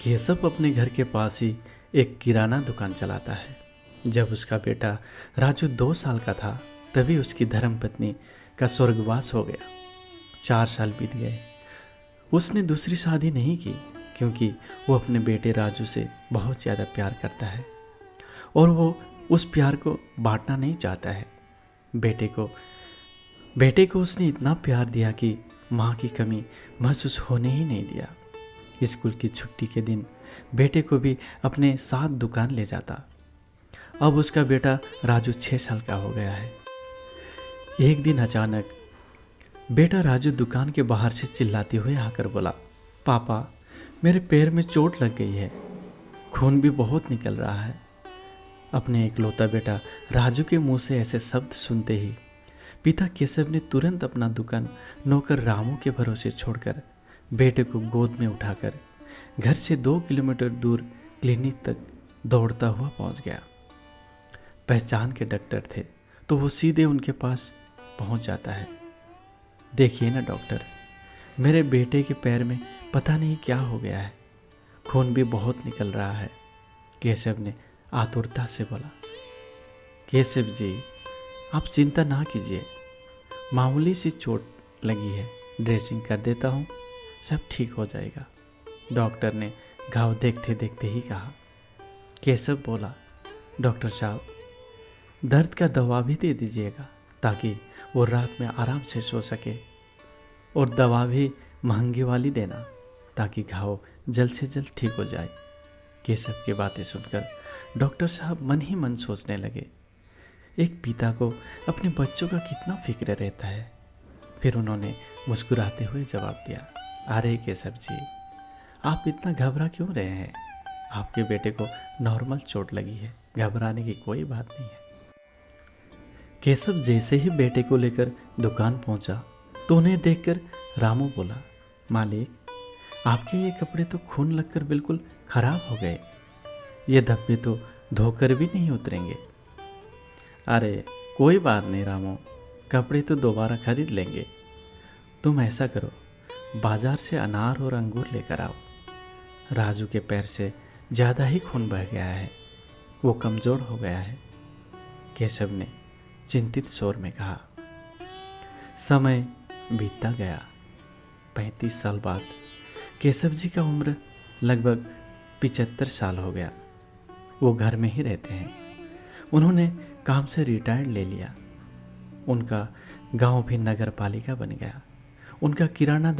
केशव अपने घर के पास ही एक किराना दुकान चलाता है। जब उसका बेटा राजू 2 साल का था तभी उसकी धर्मपत्नी का स्वर्गवास हो गया। 4 साल बीत गए। उसने दूसरी शादी नहीं की क्योंकि वो अपने बेटे राजू से बहुत ज़्यादा प्यार करता है और वो उस प्यार को बांटना नहीं चाहता है। बेटे को उसने इतना प्यार दिया कि माँ की कमी महसूस होने ही नहीं दिया। स्कूल की छुट्टी के दिन बेटे को भी अपने साथ दुकान ले जाता। अब उसका बेटा राजू 6 साल का हो गया है। एक दिन अचानक बेटा राजू दुकान के बाहर से चिल्लाते हुए आकर बोला, पापा मेरे पैर में चोट लग गई है, खून भी बहुत निकल रहा है। अपने इकलौता बेटा राजू के मुंह से ऐसे शब्द सुनते ही पिता केशव ने तुरंत अपना दुकान नौकर रामू के भरोसे छोड़कर बेटे को गोद में उठाकर घर से 2 किलोमीटर दूर क्लिनिक तक दौड़ता हुआ पहुंच गया। पहचान के डॉक्टर थे तो वो सीधे उनके पास पहुंच जाता है। देखिए ना डॉक्टर, मेरे बेटे के पैर में पता नहीं क्या हो गया है, खून भी बहुत निकल रहा है। केशव ने आतुरता से बोला। केशव जी, आप चिंता ना कीजिए, मामूली सी चोट लगी है, ड्रेसिंग कर देता हूँ, सब ठीक हो जाएगा, डॉक्टर ने घाव देखते देखते ही कहा। केशव बोला, डॉक्टर साहब दर्द का दवा भी दे दीजिएगा ताकि वो रात में आराम से सो सके, और दवा भी महंगी वाली देना ताकि घाव जल्द से जल्द ठीक हो जाए। केशव की बातें सुनकर डॉक्टर साहब मन ही मन सोचने लगे, एक पिता को अपने बच्चों का कितना फिक्र रहता है। फिर उन्होंने मुस्कुराते हुए जवाब दिया, अरे केशव जी, आप इतना घबरा क्यों रहे हैं? आपके बेटे को नॉर्मल चोट लगी है, घबराने की कोई बात नहीं है। केशव जैसे ही बेटे को लेकर दुकान पहुंचा तो उन्हें देखकर रामू बोला, मालिक आपके ये कपड़े तो खून लगकर बिल्कुल खराब हो गए, ये धब्बे तो धोकर भी नहीं उतरेंगे। अरे कोई बात नहीं रामू, कपड़े तो दोबारा खरीद लेंगे। तुम ऐसा करो, बाजार से अनार और अंगूर लेकर आओ। राजू के पैर से ज़्यादा ही खून बह गया है, वो कमज़ोर हो गया है, केशव ने चिंतित स्वर में कहा। समय बीतता गया। 35 साल बाद केशव जी का उम्र लगभग 75 साल हो गया। वो घर में ही रहते हैं। उन्होंने काम से रिटायर्ड ले लिया। उनका गांव भी नगर पालिका बन गया। उनका किराना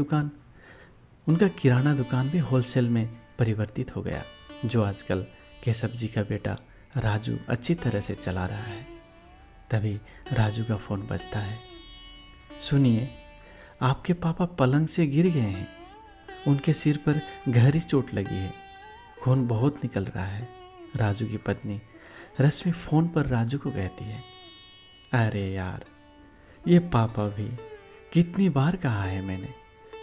दुकान भी होलसेल में परिवर्तित हो गया, जो आजकल केशव जी का बेटा राजू अच्छी तरह से चला रहा है। तभी राजू का फ़ोन बजता है। सुनिए, आपके पापा पलंग से गिर गए हैं, उनके सिर पर गहरी चोट लगी है, खून बहुत निकल रहा है। राजू की पत्नी रश्मि फ़ोन पर राजू को कहती है, अरे यार, ये पापा भी, कितनी बार कहा है मैंने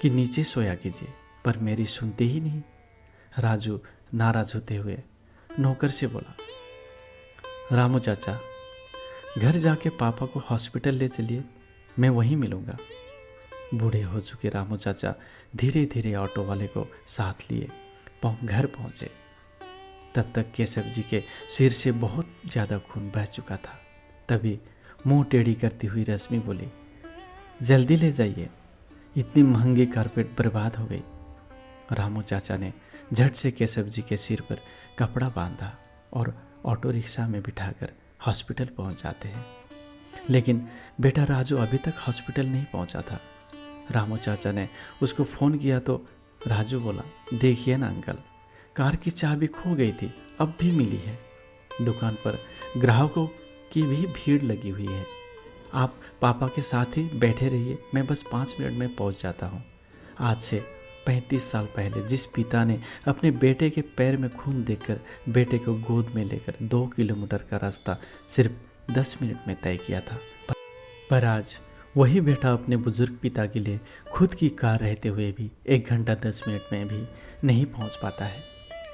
कि नीचे सोया कीजिए, पर मेरी सुनते ही नहीं। राजू नाराज होते हुए नौकर से बोला, रामू चाचा, घर जाके पापा को हॉस्पिटल ले चलिए, मैं वहीं मिलूँगा। बूढ़े हो चुके रामू चाचा धीरे धीरे ऑटो वाले को साथ लिए घर पहुँचे। तब तक केशव जी के सिर से बहुत ज़्यादा खून बह चुका था। तभी मुंह टेढ़ी करती हुई रश्मि बोली, जल्दी ले जाइए, इतनी महंगी कारपेट बर्बाद हो गई। रामू चाचा ने झट से केशव जी के सिर पर कपड़ा बांधा और ऑटो रिक्शा में बिठाकर हॉस्पिटल पहुंच जाते हैं। लेकिन बेटा राजू अभी तक हॉस्पिटल नहीं पहुंचा था। रामू चाचा ने उसको फ़ोन किया तो राजू बोला, देखिए ना अंकल, कार की चाबी खो गई थी, अब भी मिली है। दुकान पर ग्राहकों की भी भीड़ लगी हुई है। आप पापा के साथ ही बैठे रहिए, मैं बस 5 मिनट में पहुंच जाता हूं। आज से 35 साल पहले जिस पिता ने अपने बेटे के पैर में खून देखकर बेटे को गोद में लेकर 2 किलोमीटर का रास्ता सिर्फ 10 मिनट में तय किया था, पर आज वही बेटा अपने बुजुर्ग पिता के लिए खुद की कार रहते हुए भी 1 घंटा 10 मिनट में भी नहीं पहुंच पाता है।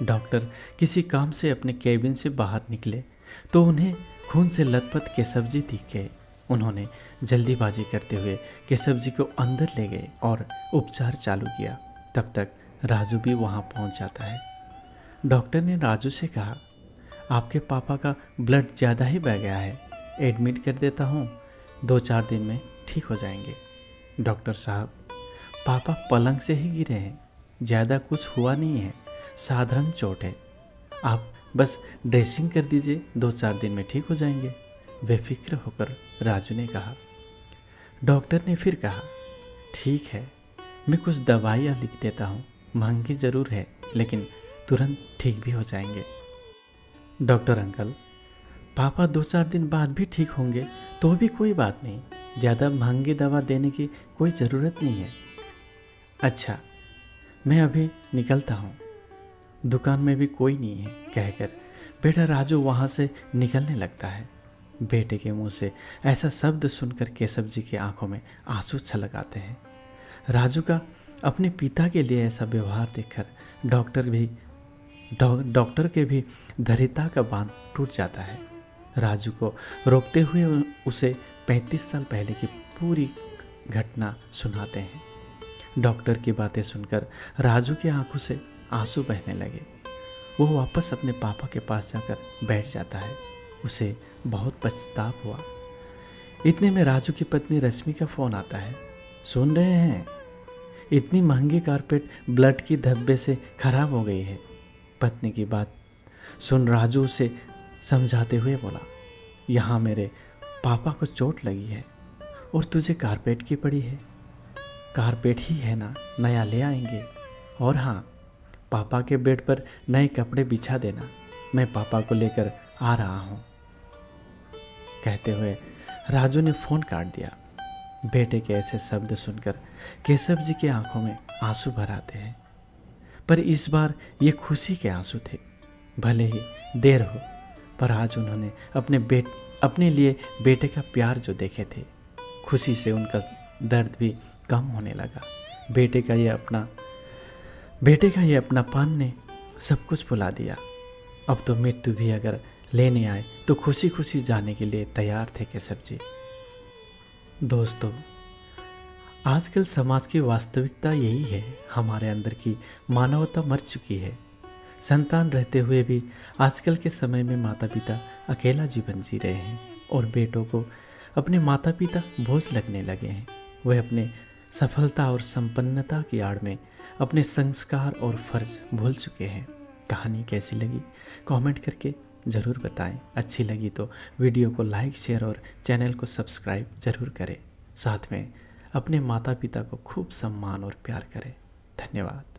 डॉक्टर किसी काम से अपने केबिन से बाहर निकले तो उन्हें खून से लथपथ केशव जी दिख गए। उन्होंने जल्दीबाजी करते हुए केशव जी को अंदर ले गए और उपचार चालू किया। तब तक राजू भी वहां पहुंच जाता है। डॉक्टर ने राजू से कहा, आपके पापा का ब्लड ज़्यादा ही बह गया है, एडमिट कर देता हूँ, 2-4 दिन में ठीक हो जाएंगे। डॉक्टर साहब, पापा पलंग से ही गिरे हैं, ज़्यादा कुछ हुआ नहीं है, साधारण चोट है, आप बस ड्रेसिंग कर दीजिए, 2-4 दिन में ठीक हो जाएंगे, बेफिक्र होकर राजू ने कहा। डॉक्टर ने फिर कहा, ठीक है, मैं कुछ दवाइयाँ लिख देता हूँ, महंगी ज़रूर है लेकिन तुरंत ठीक भी हो जाएंगे। डॉक्टर अंकल, पापा 2-4 दिन बाद भी ठीक होंगे तो भी कोई बात नहीं, ज़्यादा महंगी दवा देने की कोई ज़रूरत नहीं है। अच्छा, मैं अभी निकलता हूँ, दुकान में भी कोई नहीं है, कहकर बेटा राजू वहाँ से निकलने लगता है। बेटे के मुंह से ऐसा शब्द सुनकर केशव जी की आंखों में आंसू छलक आते हैं। राजू का अपने पिता के लिए ऐसा व्यवहार देखकर डॉक्टर के भी धैर्यता का बांध टूट जाता है। राजू को रोकते हुए उसे 35 साल पहले की पूरी घटना सुनाते हैं। डॉक्टर की बातें सुनकर राजू की आंखों से आंसू बहने लगे। वो वापस अपने पापा के पास जाकर बैठ जाता है। उसे बहुत पछतावा हुआ। इतने में राजू की पत्नी रश्मि का फ़ोन आता है। सुन रहे हैं, इतनी महंगी कारपेट ब्लड की धब्बे से खराब हो गई है। पत्नी की बात सुन राजू उसे समझाते हुए बोला, यहाँ मेरे पापा को चोट लगी है और तुझे कारपेट की पड़ी है। कारपेट ही है ना, नया ले आएंगे। और हाँ, पापा के बेड पर नए कपड़े बिछा देना, मैं पापा को लेकर आ रहा हूँ। कहते हुए राजू ने फ़ोन काट दिया। बेटे के ऐसे शब्द सुनकर केशव जी की आंखों में आंसू भर आते हैं, पर इस बार ये खुशी के आंसू थे। भले ही देर हो, पर आज उन्होंने अपने लिए बेटे का प्यार जो देखे थे, खुशी से उनका दर्द भी कम होने लगा। बेटे का ये अपनापन ने सब कुछ भुला दिया। अब तो मृत्यु भी अगर लेने आए तो खुशी खुशी जाने के लिए तैयार थे केशव जी। दोस्तों, आजकल समाज की वास्तविकता यही है। हमारे अंदर की मानवता मर चुकी है। संतान रहते हुए भी आजकल के समय में माता पिता अकेला जीवन जी रहे हैं और बेटों को अपने माता पिता बोझ लगने लगे हैं। वे अपने सफलता और संपन्नता की आड़ में अपने संस्कार और फर्ज भूल चुके हैं। कहानी कैसी लगी कमेंट करके ज़रूर बताएं। अच्छी लगी तो वीडियो को लाइक, शेयर और चैनल को सब्सक्राइब ज़रूर करें। साथ में अपने माता पिता को खूब सम्मान और प्यार करें। धन्यवाद।